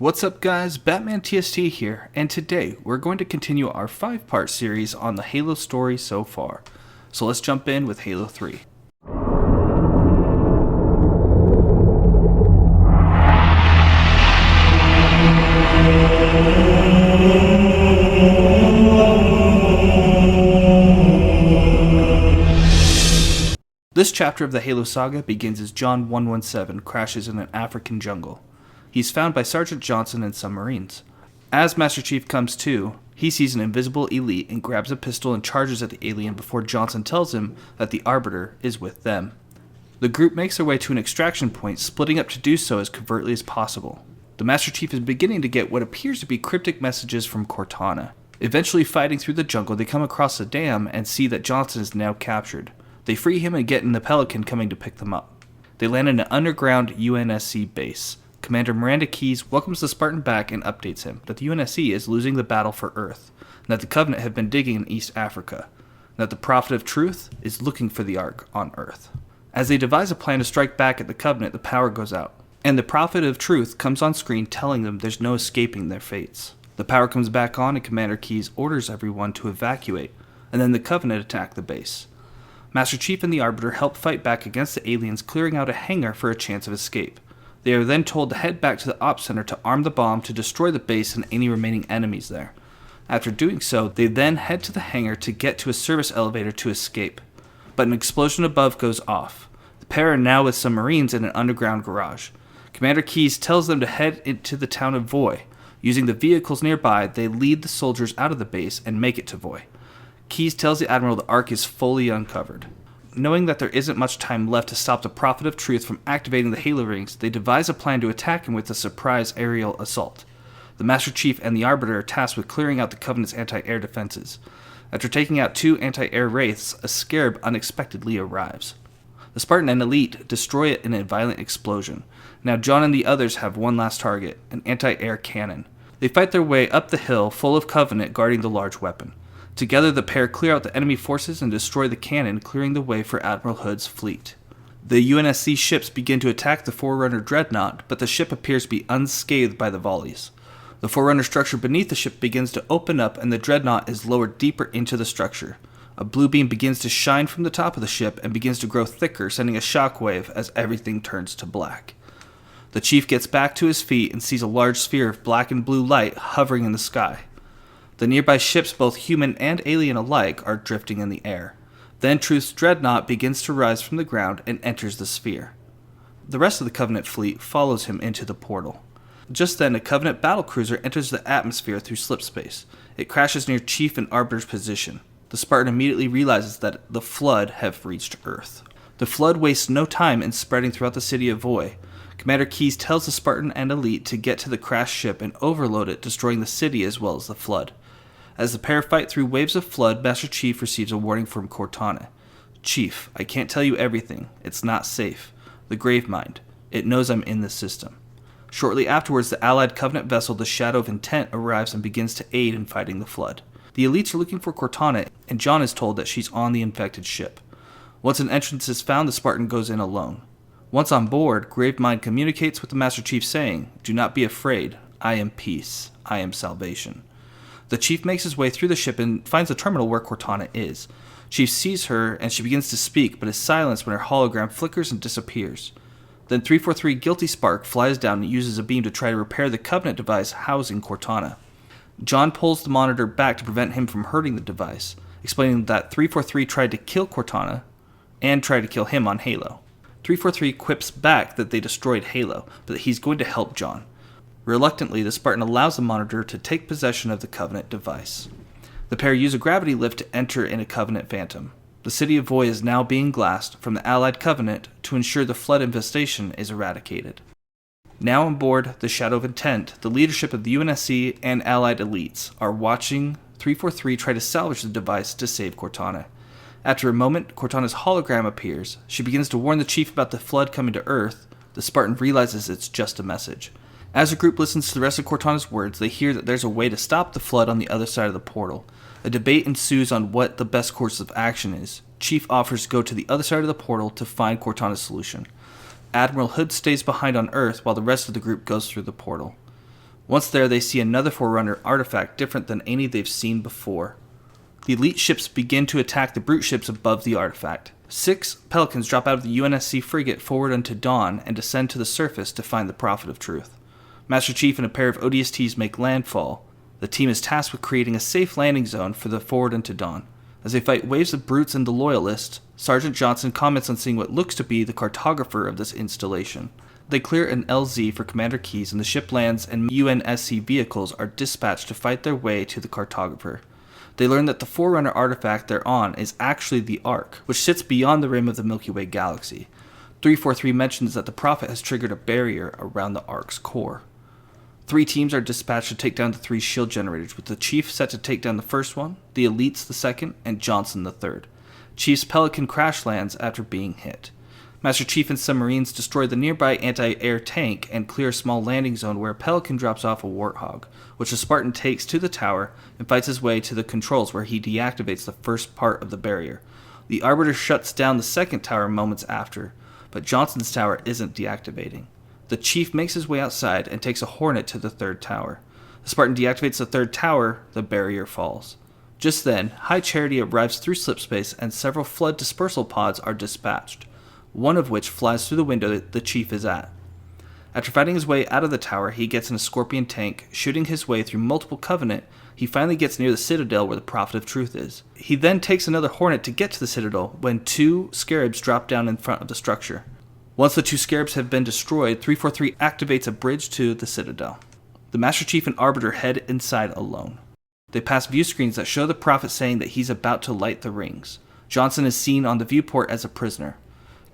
What's up guys, Batman TST here, and today we're going to continue our 5-part series on the Halo story so far. So let's jump in with Halo 3. This chapter of the Halo Saga begins as John 117 crashes in an African jungle. He's found by Sergeant Johnson and some Marines. As Master Chief comes to, he sees an invisible elite and grabs a pistol and charges at the alien before Johnson tells him that the Arbiter is with them. The group makes their way to an extraction point, splitting up to do so as covertly as possible. The Master Chief is beginning to get what appears to be cryptic messages from Cortana. Eventually fighting through the jungle, they come across a dam and see that Johnson is now captured. They free him and get in the Pelican coming to pick them up. They land in an underground UNSC base. Commander Miranda Keyes welcomes the Spartan back and updates him that the UNSC is losing the battle for Earth, and that the Covenant have been digging in East Africa, and that the Prophet of Truth is looking for the Ark on Earth. As they devise a plan to strike back at the Covenant, the power goes out, and the Prophet of Truth comes on screen telling them there's no escaping their fates. The power comes back on and Commander Keyes orders everyone to evacuate, and then the Covenant attack the base. Master Chief and the Arbiter help fight back against the aliens, clearing out a hangar for a chance of escape. They are then told to head back to the Ops Center to arm the bomb to destroy the base and any remaining enemies there. After doing so, they then head to the hangar to get to a service elevator to escape. But an explosion above goes off. The pair are now with some Marines in an underground garage. Commander Keyes tells them to head into the town of Voy. Using the vehicles nearby, they lead the soldiers out of the base and make it to Voy. Keyes tells the Admiral the Ark is fully uncovered. Knowing that there isn't much time left to stop the Prophet of Truth from activating the Halo rings, they devise a plan to attack him with a surprise aerial assault. The Master Chief and the Arbiter are tasked with clearing out the Covenant's anti-air defenses. After taking out 2 anti-air wraiths, a Scarab unexpectedly arrives. The Spartan and Elite destroy it in a violent explosion. Now John and the others have one last target, an anti-air cannon. They fight their way up the hill full of Covenant guarding the large weapon. Together, the pair clear out the enemy forces and destroy the cannon, clearing the way for Admiral Hood's fleet. The UNSC ships begin to attack the Forerunner Dreadnought, but the ship appears to be unscathed by the volleys. The Forerunner structure beneath the ship begins to open up and the Dreadnought is lowered deeper into the structure. A blue beam begins to shine from the top of the ship and begins to grow thicker, sending a shockwave as everything turns to black. The Chief gets back to his feet and sees a large sphere of black and blue light hovering in the sky. The nearby ships, both human and alien alike, are drifting in the air. Then Truth's Dreadnought begins to rise from the ground and enters the sphere. The rest of the Covenant fleet follows him into the portal. Just then, a Covenant battlecruiser enters the atmosphere through slipspace. It crashes near Chief and Arbiter's position. The Spartan immediately realizes that the Flood have reached Earth. The Flood wastes no time in spreading throughout the city of Voy. Commander Keyes tells the Spartan and Elite to get to the crashed ship and overload it, destroying the city as well as the Flood. As the pair fight through waves of flood, Master Chief receives a warning from Cortana. Chief, I can't tell you everything. It's not safe. The Gravemind. It knows I'm in this system. Shortly afterwards, the Allied Covenant vessel, the Shadow of Intent, arrives and begins to aid in fighting the Flood. The elites are looking for Cortana, and John is told that she's on the infected ship. Once an entrance is found, the Spartan goes in alone. Once on board, Gravemind communicates with the Master Chief saying, "Do not be afraid. I am peace. I am salvation." The Chief makes his way through the ship and finds the terminal where Cortana is. Chief sees her and she begins to speak, but is silenced when her hologram flickers and disappears. Then 343 Guilty Spark flies down and uses a beam to try to repair the Covenant device housing Cortana. John pulls the monitor back to prevent him from hurting the device, explaining that 343 tried to kill Cortana and tried to kill him on Halo. 343 quips back that they destroyed Halo, but that he's going to help John. Reluctantly, the Spartan allows the monitor to take possession of the Covenant device. The pair use a gravity lift to enter in a Covenant Phantom. The city of Voy is now being glassed from the Allied Covenant to ensure the Flood infestation is eradicated. Now on board the Shadow of Intent, the leadership of the UNSC and Allied elites are watching 343 try to salvage the device to save Cortana. After a moment, Cortana's hologram appears. She begins to warn the Chief about the Flood coming to Earth. The Spartan realizes it's just a message. As the group listens to the rest of Cortana's words, they hear that there's a way to stop the Flood on the other side of the portal. A debate ensues on what the best course of action is. Chief offers to go to the other side of the portal to find Cortana's solution. Admiral Hood stays behind on Earth while the rest of the group goes through the portal. Once there, they see another Forerunner artifact different than any they've seen before. The elite ships begin to attack the brute ships above the artifact. 6 Pelicans drop out of the UNSC frigate forward unto dawn and descend to the surface to find the Prophet of Truth. Master Chief and a pair of ODSTs make landfall. The team is tasked with creating a safe landing zone for the forward unto dawn. As they fight waves of brutes and the loyalists, Sergeant Johnson comments on seeing what looks to be the cartographer of this installation. They clear an LZ for Commander Keyes and the ship lands and UNSC vehicles are dispatched to fight their way to the cartographer. They learn that the Forerunner artifact they're on is actually the Ark, which sits beyond the rim of the Milky Way galaxy. 343 mentions that the Prophet has triggered a barrier around the Ark's core. 3 teams are dispatched to take down the 3 shield generators, with the Chief set to take down the first one, the Elites the second, and Johnson the third. Chief's Pelican crash lands after being hit. Master Chief and some Marines destroy the nearby anti-air tank and clear a small landing zone where a Pelican drops off a Warthog, which a Spartan takes to the tower and fights his way to the controls where he deactivates the first part of the barrier. The Arbiter shuts down the second tower moments after, but Johnson's tower isn't deactivating. The Chief makes his way outside and takes a Hornet to the third tower. The Spartan deactivates the third tower, the barrier falls. Just then, High Charity arrives through slipspace and several flood dispersal pods are dispatched, one of which flies through the window that the Chief is at. After fighting his way out of the tower, he gets in a Scorpion tank. Shooting his way through multiple Covenant, he finally gets near the Citadel where the Prophet of Truth is. He then takes another Hornet to get to the Citadel when 2 Scarabs drop down in front of the structure. Once the 2 Scarabs have been destroyed, 343 activates a bridge to the Citadel. The Master Chief and Arbiter head inside alone. They pass view screens that show the Prophet saying that he's about to light the rings. Johnson is seen on the viewport as a prisoner.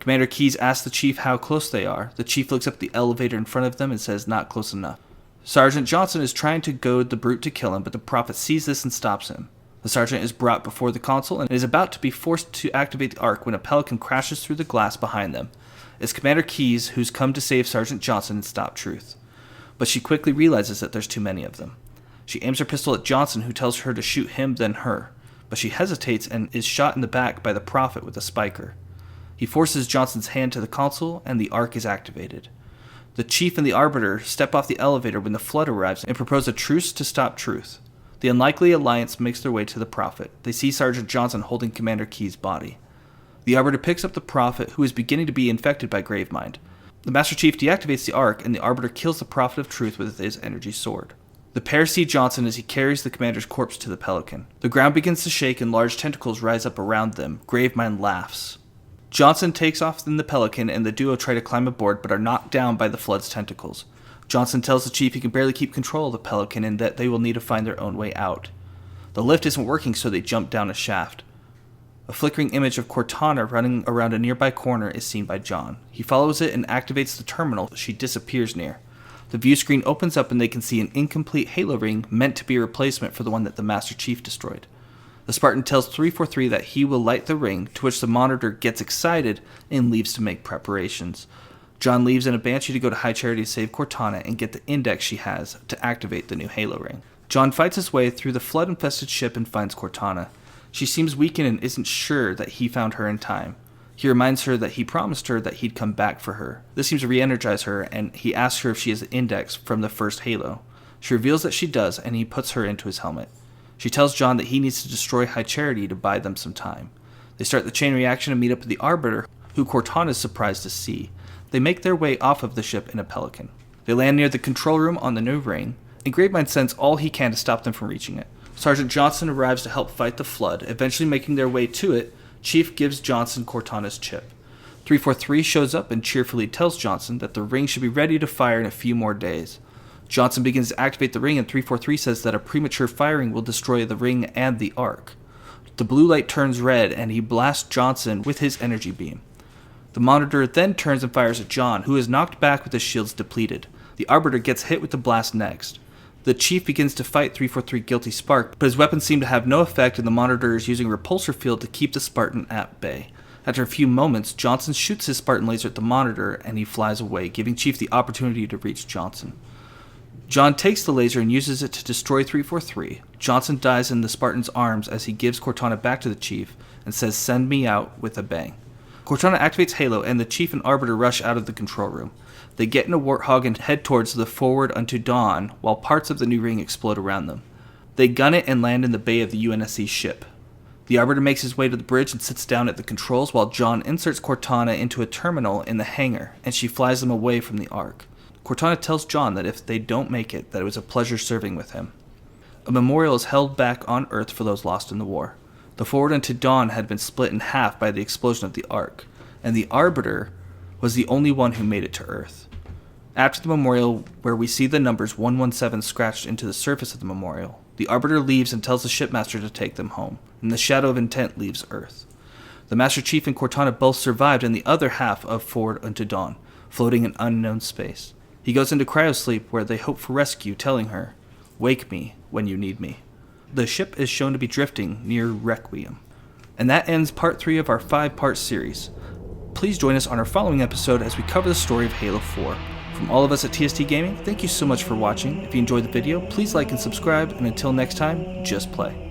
Commander Keyes asks the Chief how close they are. The Chief looks up at the elevator in front of them and says not close enough. Sergeant Johnson is trying to goad the brute to kill him, but the Prophet sees this and stops him. The Sergeant is brought before the Consul and is about to be forced to activate the Ark when a Pelican crashes through the glass behind them. It's Commander Keyes who's come to save Sergeant Johnson and stop Truth. But she quickly realizes that there's too many of them. She aims her pistol at Johnson, who tells her to shoot him then her, but she hesitates and is shot in the back by the Prophet with a spiker. He forces Johnson's hand to the Consul, and the Ark is activated. The Chief and the Arbiter step off the elevator when the Flood arrives and propose a truce to stop Truth. The Unlikely Alliance makes their way to the Prophet. They see Sergeant Johnson holding Commander Keyes' body. The Arbiter picks up the Prophet, who is beginning to be infected by Gravemind. The Master Chief deactivates the Ark, and the Arbiter kills the Prophet of Truth with his energy sword. The pair see Johnson as he carries the commander's corpse to the Pelican. The ground begins to shake and large tentacles rise up around them. Gravemind laughs. Johnson takes off in the Pelican and the duo try to climb aboard but are knocked down by the Flood's tentacles. Johnson tells the Chief he can barely keep control of the Pelican and that they will need to find their own way out. The lift isn't working, so they jump down a shaft. A flickering image of Cortana running around a nearby corner is seen by John. He follows it and activates the terminal she disappears near. The view screen opens up and they can see an incomplete Halo ring meant to be a replacement for the one that the Master Chief destroyed. The Spartan tells 343 that he will light the ring, to which the Monitor gets excited and leaves to make preparations. John leaves in a Banshee to go to High Charity to save Cortana and get the index she has to activate the new Halo ring. John fights his way through the flood-infested ship and finds Cortana. She seems weakened and isn't sure that he found her in time. He reminds her that he promised her that he'd come back for her. This seems to re-energize her, and he asks her if she has the index from the first Halo. She reveals that she does, and he puts her into his helmet. She tells John that he needs to destroy High Charity to buy them some time. They start the chain reaction and meet up with the Arbiter, who Cortana is surprised to see. They make their way off of the ship in a Pelican. They land near the control room on the new ring, and Gravemind sends all he can to stop them from reaching it. Sergeant Johnson arrives to help fight the Flood. Eventually making their way to it, Chief gives Johnson Cortana's chip. 343 shows up and cheerfully tells Johnson that the ring should be ready to fire in a few more days. Johnson begins to activate the ring, and 343 says that a premature firing will destroy the ring and the Ark. The blue light turns red, and he blasts Johnson with his energy beam. The Monitor then turns and fires at John, who is knocked back with his shields depleted. The Arbiter gets hit with the blast next. The Chief begins to fight 343 Guilty Spark, but his weapons seem to have no effect, and the Monitor is using a repulsor field to keep the Spartan at bay. After a few moments, Johnson shoots his Spartan laser at the Monitor, and he flies away, giving Chief the opportunity to reach Johnson. John takes the laser and uses it to destroy 343. Johnson dies in the Spartan's arms as he gives Cortana back to the Chief and says, "Send me out," with a bang. Cortana activates Halo, and the Chief and Arbiter rush out of the control room. They get in a Warthog and head towards the Forward Unto Dawn, while parts of the new ring explode around them. They gun it and land in the bay of the UNSC ship. The Arbiter makes his way to the bridge and sits down at the controls while John inserts Cortana into a terminal in the hangar, and she flies them away from the Ark. Cortana tells John that if they don't make it, that it was a pleasure serving with him. A memorial is held back on Earth for those lost in the war. The Forward Unto Dawn had been split in half by the explosion of the Ark, and the Arbiter was the only one who made it to Earth. After the memorial, where we see the numbers 117 scratched into the surface of the memorial, the Arbiter leaves and tells the shipmaster to take them home, and the Shadow of Intent leaves Earth. The Master Chief and Cortana both survived in the other half of Forward Unto Dawn, floating in unknown space. He goes into cryosleep where they hope for rescue, telling her, "Wake me when you need me." The ship is shown to be drifting near Requiem. And that ends part 3 of our 5-part series. Please join us on our following episode as we cover the story of Halo 4. From all of us at TST Gaming, thank you so much for watching. If you enjoyed the video, please like and subscribe, and until next time, just play.